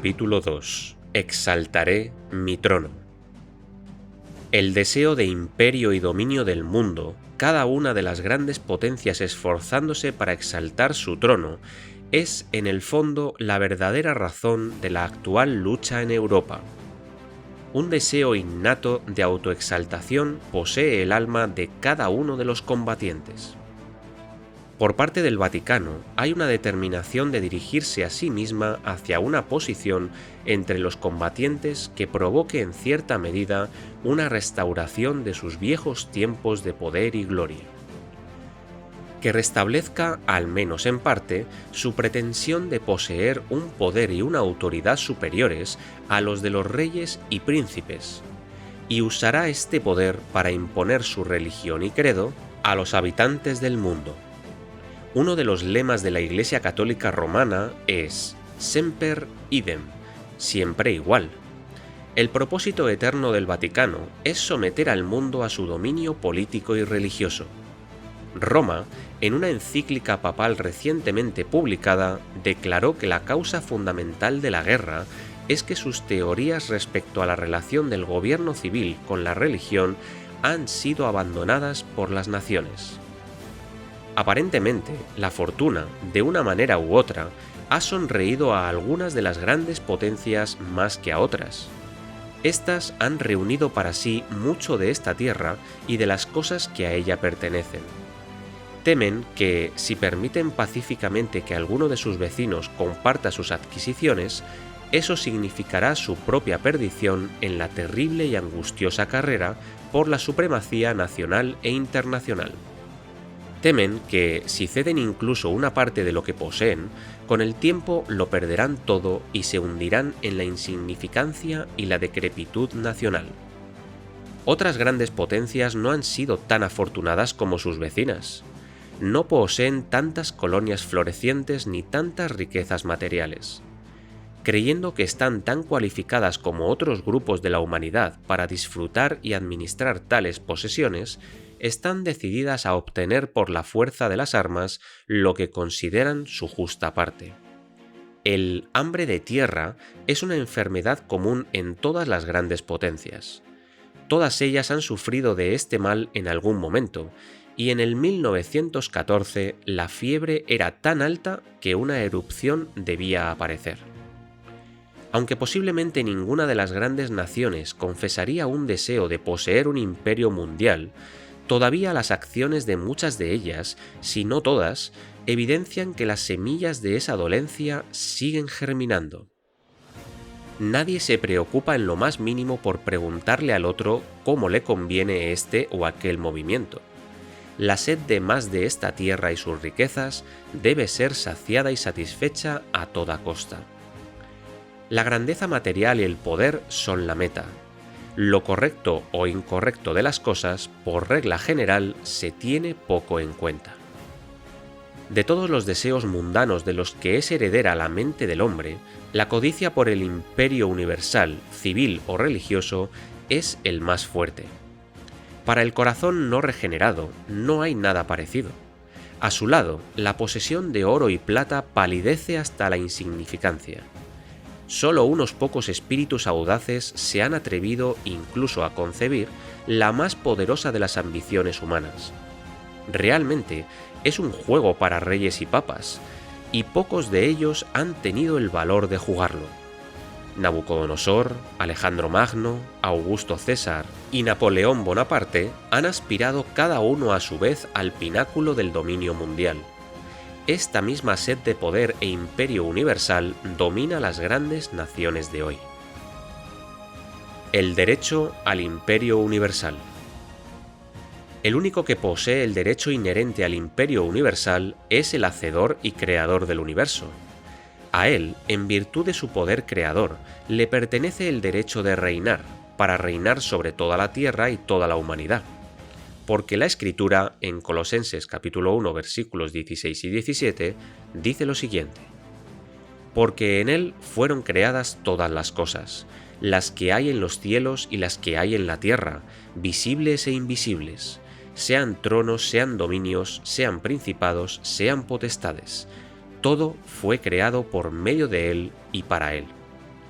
Capítulo 2. Exaltaré mi trono. El deseo de imperio y dominio del mundo, cada una de las grandes potencias esforzándose para exaltar su trono, es en el fondo la verdadera razón de la actual lucha en Europa. Un deseo innato de autoexaltación posee el alma de cada uno de los combatientes. Por parte del Vaticano hay una determinación de dirigirse a sí misma hacia una posición entre los combatientes que provoque en cierta medida una restauración de sus viejos tiempos de poder y gloria. Que restablezca, al menos en parte, su pretensión de poseer un poder y una autoridad superiores a los de los reyes y príncipes, y usará este poder para imponer su religión y credo a los habitantes del mundo. Uno de los lemas de la Iglesia Católica Romana es Semper Idem, siempre igual. El propósito eterno del Vaticano es someter al mundo a su dominio político y religioso. Roma, en una encíclica papal recientemente publicada, declaró que la causa fundamental de la guerra es que sus teorías respecto a la relación del gobierno civil con la religión han sido abandonadas por las naciones. Aparentemente, la fortuna, de una manera u otra, ha sonreído a algunas de las grandes potencias más que a otras. Estas han reunido para sí mucho de esta tierra y de las cosas que a ella pertenecen. Temen que, si permiten pacíficamente que alguno de sus vecinos comparta sus adquisiciones, eso significará su propia perdición en la terrible y angustiosa carrera por la supremacía nacional e internacional. Temen que, si ceden incluso una parte de lo que poseen, con el tiempo lo perderán todo y se hundirán en la insignificancia y la decrepitud nacional. Otras grandes potencias no han sido tan afortunadas como sus vecinas. No poseen tantas colonias florecientes ni tantas riquezas materiales. Creyendo que están tan cualificadas como otros grupos de la humanidad para disfrutar y administrar tales posesiones, están decididas a obtener por la fuerza de las armas lo que consideran su justa parte. El hambre de tierra es una enfermedad común en todas las grandes potencias. Todas ellas han sufrido de este mal en algún momento, y en el 1914 la fiebre era tan alta que una erupción debía aparecer. Aunque posiblemente ninguna de las grandes naciones confesaría un deseo de poseer un imperio mundial, todavía las acciones de muchas de ellas, si no todas, evidencian que las semillas de esa dolencia siguen germinando. Nadie se preocupa en lo más mínimo por preguntarle al otro cómo le conviene este o aquel movimiento. La sed de más de esta tierra y sus riquezas debe ser saciada y satisfecha a toda costa. La grandeza material y el poder son la meta. Lo correcto o incorrecto de las cosas, por regla general, se tiene poco en cuenta. De todos los deseos mundanos de los que es heredera la mente del hombre, la codicia por el imperio universal, civil o religioso, es el más fuerte. Para el corazón no regenerado, no hay nada parecido. A su lado, la posesión de oro y plata palidece hasta la insignificancia. Solo unos pocos espíritus audaces se han atrevido incluso a concebir la más poderosa de las ambiciones humanas. Realmente es un juego para reyes y papas, y pocos de ellos han tenido el valor de jugarlo. Nabucodonosor, Alejandro Magno, Augusto César y Napoleón Bonaparte han aspirado cada uno a su vez al pináculo del dominio mundial. Esta misma sed de poder e imperio universal domina las grandes naciones de hoy. El derecho al imperio universal. El único que posee el derecho inherente al imperio universal es el hacedor y creador del universo. A él, en virtud de su poder creador, le pertenece el derecho de reinar, para reinar sobre toda la tierra y toda la humanidad. Porque la Escritura, en Colosenses capítulo 1 versículos 16 y 17, dice lo siguiente: Porque en él fueron creadas todas las cosas, las que hay en los cielos y las que hay en la tierra, visibles e invisibles, sean tronos, sean dominios, sean principados, sean potestades. Todo fue creado por medio de él y para él.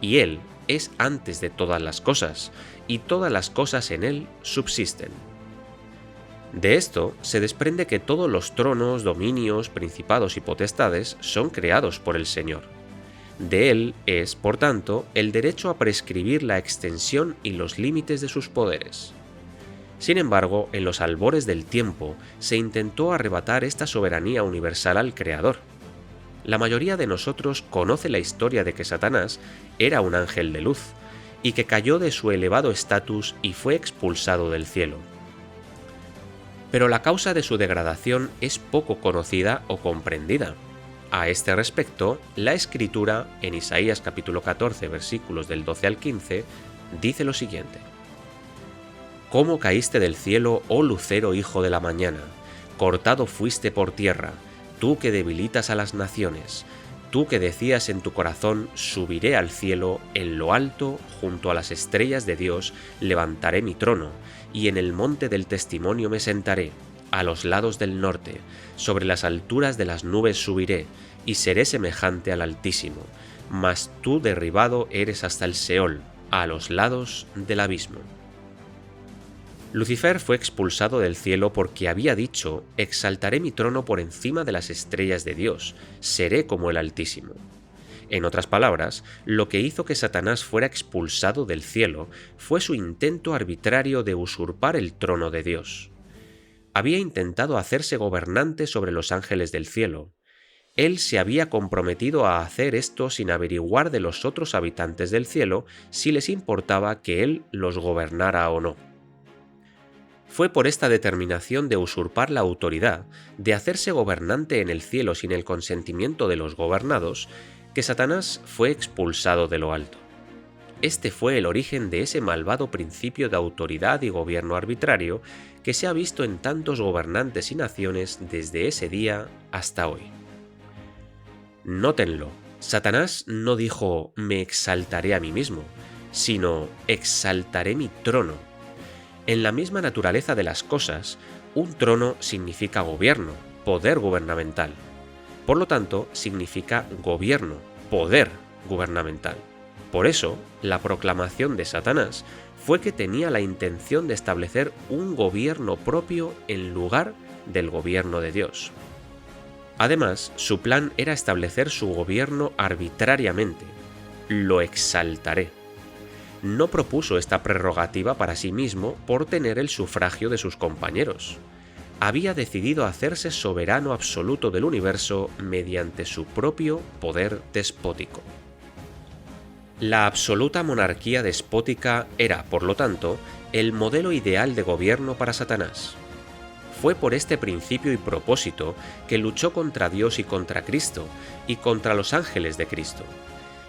y Él es antes de todas las cosas, y todas las cosas en Él subsisten. De esto se desprende que todos los tronos, dominios, principados y potestades son creados por el Señor. De Él es, por tanto, el derecho a prescribir la extensión y los límites de sus poderes. Sin embargo, en los albores del tiempo se intentó arrebatar esta soberanía universal al Creador. La mayoría de nosotros conoce la historia de que Satanás era un ángel de luz, y que cayó de su elevado estatus y fue expulsado del cielo. Pero la causa de su degradación es poco conocida o comprendida. A este respecto, la Escritura, en Isaías capítulo 14, versículos del 12 al 15, dice lo siguiente: «¿Cómo caíste del cielo, oh lucero hijo de la mañana? Cortado fuiste por tierra, tú que debilitas a las naciones, tú que decías en tu corazón, subiré al cielo, en lo alto, junto a las estrellas de Dios, levantaré mi trono, y en el monte del testimonio me sentaré, a los lados del norte, sobre las alturas de las nubes subiré, y seré semejante al Altísimo, mas tú derribado eres hasta el Seol, a los lados del abismo». Lucifer fue expulsado del cielo porque había dicho: «Exaltaré mi trono por encima de las estrellas de Dios, seré como el Altísimo». En otras palabras, lo que hizo que Satanás fuera expulsado del cielo fue su intento arbitrario de usurpar el trono de Dios. Había intentado hacerse gobernante sobre los ángeles del cielo. Él se había comprometido a hacer esto sin averiguar de los otros habitantes del cielo si les importaba que él los gobernara o no. Fue por esta determinación de usurpar la autoridad, de hacerse gobernante en el cielo sin el consentimiento de los gobernados, que Satanás fue expulsado de lo alto. Este fue el origen de ese malvado principio de autoridad y gobierno arbitrario que se ha visto en tantos gobernantes y naciones desde ese día hasta hoy. Nótenlo, Satanás no dijo «me exaltaré a mí mismo», sino «exaltaré mi trono». En la misma naturaleza de las cosas, un trono significa gobierno, poder gubernamental. Por lo tanto, significa gobierno, poder gubernamental. Por eso, la proclamación de Satanás fue que tenía la intención de establecer un gobierno propio en lugar del gobierno de Dios. Además, su plan era establecer su gobierno arbitrariamente. «Lo exaltaré». No propuso esta prerrogativa para sí mismo por tener el sufragio de sus compañeros. Había decidido hacerse soberano absoluto del universo mediante su propio poder despótico. La absoluta monarquía despótica era, por lo tanto, el modelo ideal de gobierno para Satanás. Fue por este principio y propósito que luchó contra Dios y contra Cristo, y contra los ángeles de Cristo.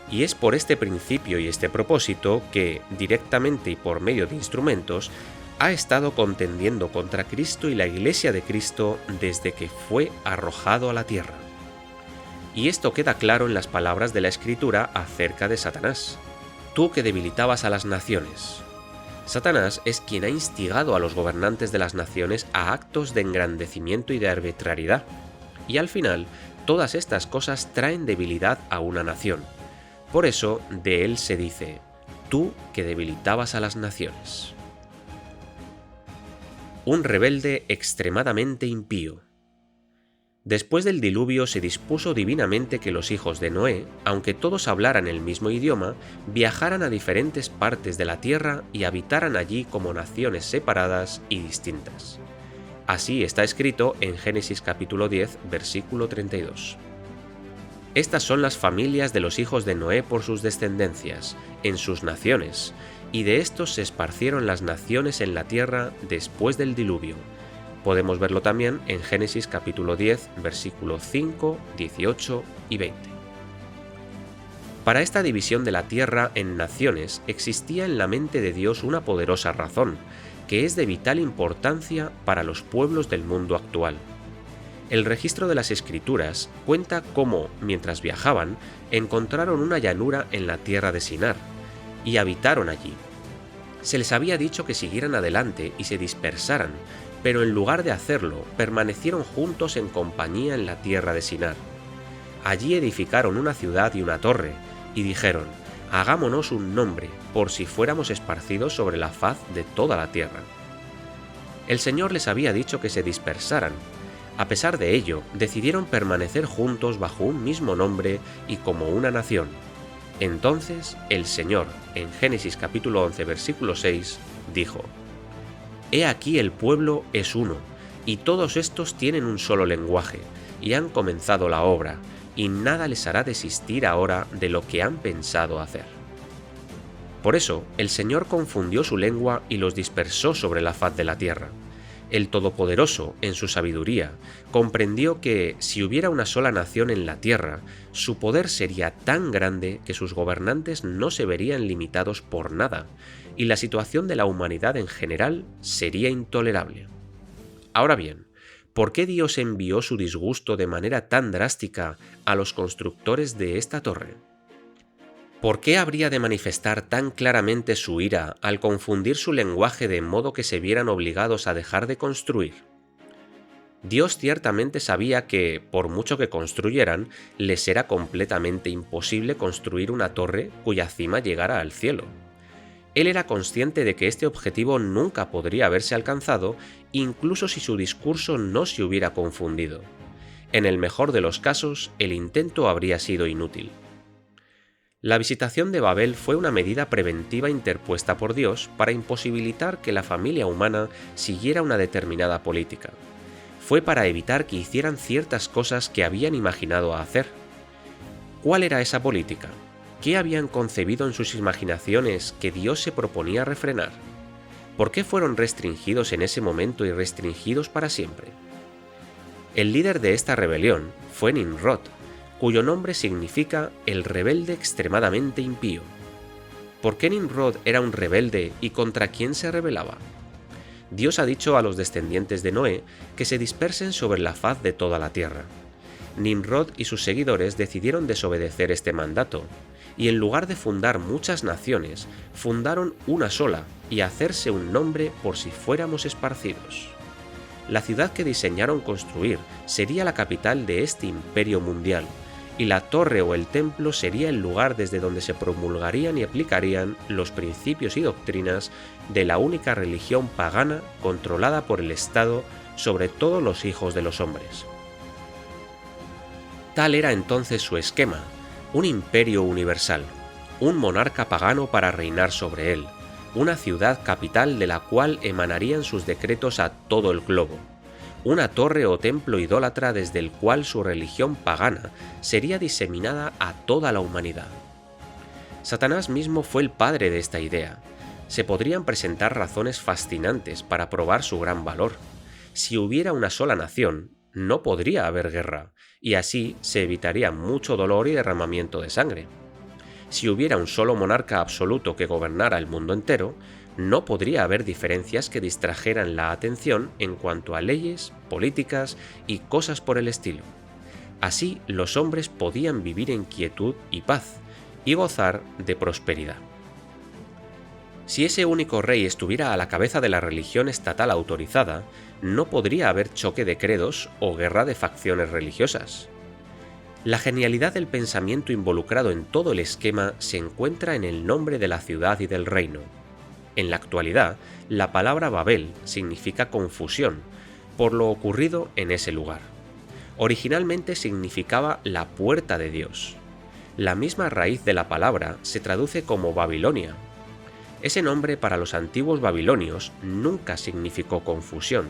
Y es por este principio y este propósito que, directamente y por medio de instrumentos, ha estado contendiendo contra Cristo y la Iglesia de Cristo desde que fue arrojado a la tierra. Y esto queda claro en las palabras de la Escritura acerca de Satanás: «Tú que debilitabas a las naciones». Satanás es quien ha instigado a los gobernantes de las naciones a actos de engrandecimiento y de arbitrariedad. Y al final, todas estas cosas traen debilidad a una nación. Por eso, de él se dice: «Tú que debilitabas a las naciones». Un rebelde extremadamente impío. Después del diluvio se dispuso divinamente que los hijos de Noé, aunque todos hablaran el mismo idioma, viajaran a diferentes partes de la tierra y habitaran allí como naciones separadas y distintas. Así está escrito en Génesis capítulo 10, versículo 32. Estas son las familias de los hijos de Noé por sus descendencias, en sus naciones, y de estos se esparcieron las naciones en la tierra después del diluvio. Podemos verlo también en Génesis capítulo 10, versículos 5, 18 y 20. Para esta división de la tierra en naciones existía en la mente de Dios una poderosa razón, que es de vital importancia para los pueblos del mundo actual. El registro de las Escrituras cuenta cómo, mientras viajaban, encontraron una llanura en la tierra de Sinar, y habitaron allí. Se les había dicho que siguieran adelante y se dispersaran, pero en lugar de hacerlo, permanecieron juntos en compañía en la tierra de Sinar. Allí edificaron una ciudad y una torre, y dijeron: hagámonos un nombre, por si fuéramos esparcidos sobre la faz de toda la tierra. El Señor les había dicho que se dispersaran. A pesar de ello, decidieron permanecer juntos bajo un mismo nombre y como una nación. Entonces el Señor, en Génesis capítulo 11, versículo 6, dijo: He aquí el pueblo es uno, y todos estos tienen un solo lenguaje, y han comenzado la obra, y nada les hará desistir ahora de lo que han pensado hacer. Por eso, el Señor confundió su lengua y los dispersó sobre la faz de la tierra. El Todopoderoso, en su sabiduría, comprendió que, si hubiera una sola nación en la tierra, su poder sería tan grande que sus gobernantes no se verían limitados por nada, y la situación de la humanidad en general sería intolerable. Ahora bien, ¿por qué Dios envió su disgusto de manera tan drástica a los constructores de esta torre? ¿Por qué habría de manifestar tan claramente su ira al confundir su lenguaje de modo que se vieran obligados a dejar de construir? Dios ciertamente sabía que, por mucho que construyeran, les era completamente imposible construir una torre cuya cima llegara al cielo. Él era consciente de que este objetivo nunca podría haberse alcanzado, incluso si su discurso no se hubiera confundido. En el mejor de los casos, el intento habría sido inútil. La visitación de Babel fue una medida preventiva interpuesta por Dios para imposibilitar que la familia humana siguiera una determinada política. Fue para evitar que hicieran ciertas cosas que habían imaginado hacer. ¿Cuál era esa política? ¿Qué habían concebido en sus imaginaciones que Dios se proponía refrenar? ¿Por qué fueron restringidos en ese momento y restringidos para siempre? El líder de esta rebelión fue Nimrod, cuyo nombre significa el rebelde extremadamente impío. ¿Por qué Nimrod era un rebelde y contra quién se rebelaba? Dios ha dicho a los descendientes de Noé que se dispersen sobre la faz de toda la tierra. Nimrod y sus seguidores decidieron desobedecer este mandato, y en lugar de fundar muchas naciones, fundaron una sola y hacerse un nombre por si fuéramos esparcidos. La ciudad que diseñaron construir sería la capital de este imperio mundial, y la torre o el templo sería el lugar desde donde se promulgarían y aplicarían los principios y doctrinas de la única religión pagana controlada por el Estado sobre todos los hijos de los hombres. Tal era entonces su esquema: un imperio universal, un monarca pagano para reinar sobre él, una ciudad capital de la cual emanarían sus decretos a todo el globo, una torre o templo idólatra desde el cual su religión pagana sería diseminada a toda la humanidad. Satanás mismo fue el padre de esta idea. Se podrían presentar razones fascinantes para probar su gran valor. Si hubiera una sola nación, no podría haber guerra, y así se evitaría mucho dolor y derramamiento de sangre. Si hubiera un solo monarca absoluto que gobernara el mundo entero, no podría haber diferencias que distrajeran la atención en cuanto a leyes, políticas y cosas por el estilo. Así los hombres podían vivir en quietud y paz, y gozar de prosperidad. Si ese único rey estuviera a la cabeza de la religión estatal autorizada, no podría haber choque de credos o guerra de facciones religiosas. La genialidad del pensamiento involucrado en todo el esquema se encuentra en el nombre de la ciudad y del reino. En la actualidad, la palabra Babel significa confusión, por lo ocurrido en ese lugar. Originalmente significaba la puerta de Dios. La misma raíz de la palabra se traduce como Babilonia. Ese nombre para los antiguos babilonios nunca significó confusión.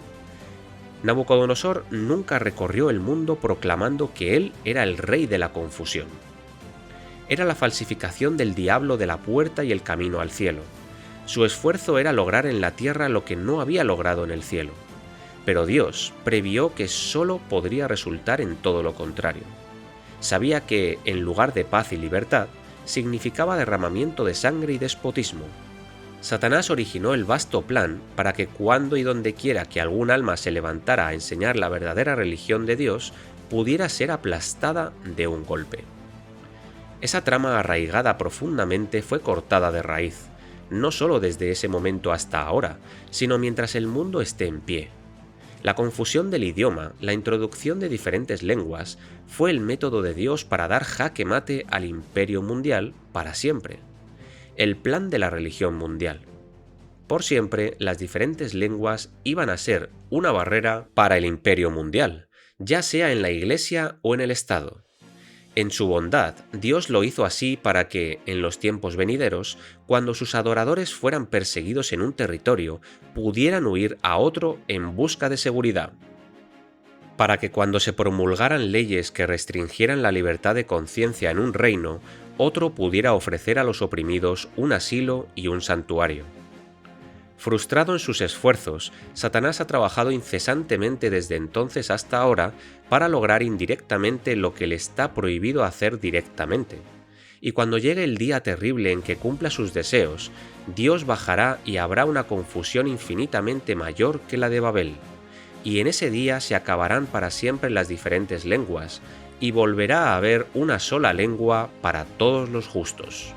Nabucodonosor nunca recorrió el mundo proclamando que él era el rey de la confusión. Era la falsificación del diablo de la puerta y el camino al cielo. Su esfuerzo era lograr en la tierra lo que no había logrado en el cielo. Pero Dios previó que solo podría resultar en todo lo contrario. Sabía que, en lugar de paz y libertad, significaba derramamiento de sangre y despotismo. Satanás originó el vasto plan para que cuando y donde quiera que algún alma se levantara a enseñar la verdadera religión de Dios, pudiera ser aplastada de un golpe. Esa trama arraigada profundamente fue cortada de raíz, no solo desde ese momento hasta ahora, sino mientras el mundo esté en pie. La confusión del idioma, la introducción de diferentes lenguas, fue el método de Dios para dar jaque mate al imperio mundial para siempre. El plan de la religión mundial. Por siempre, las diferentes lenguas iban a ser una barrera para el imperio mundial, ya sea en la Iglesia o en el Estado. En su bondad, Dios lo hizo así para que, en los tiempos venideros, cuando sus adoradores fueran perseguidos en un territorio, pudieran huir a otro en busca de seguridad. Para que cuando se promulgaran leyes que restringieran la libertad de conciencia en un reino, otro pudiera ofrecer a los oprimidos un asilo y un santuario. Frustrado en sus esfuerzos, Satanás ha trabajado incesantemente desde entonces hasta ahora para lograr indirectamente lo que le está prohibido hacer directamente. Y cuando llegue el día terrible en que cumpla sus deseos, Dios bajará y habrá una confusión infinitamente mayor que la de Babel. Y en ese día se acabarán para siempre las diferentes lenguas, y volverá a haber una sola lengua para todos los justos.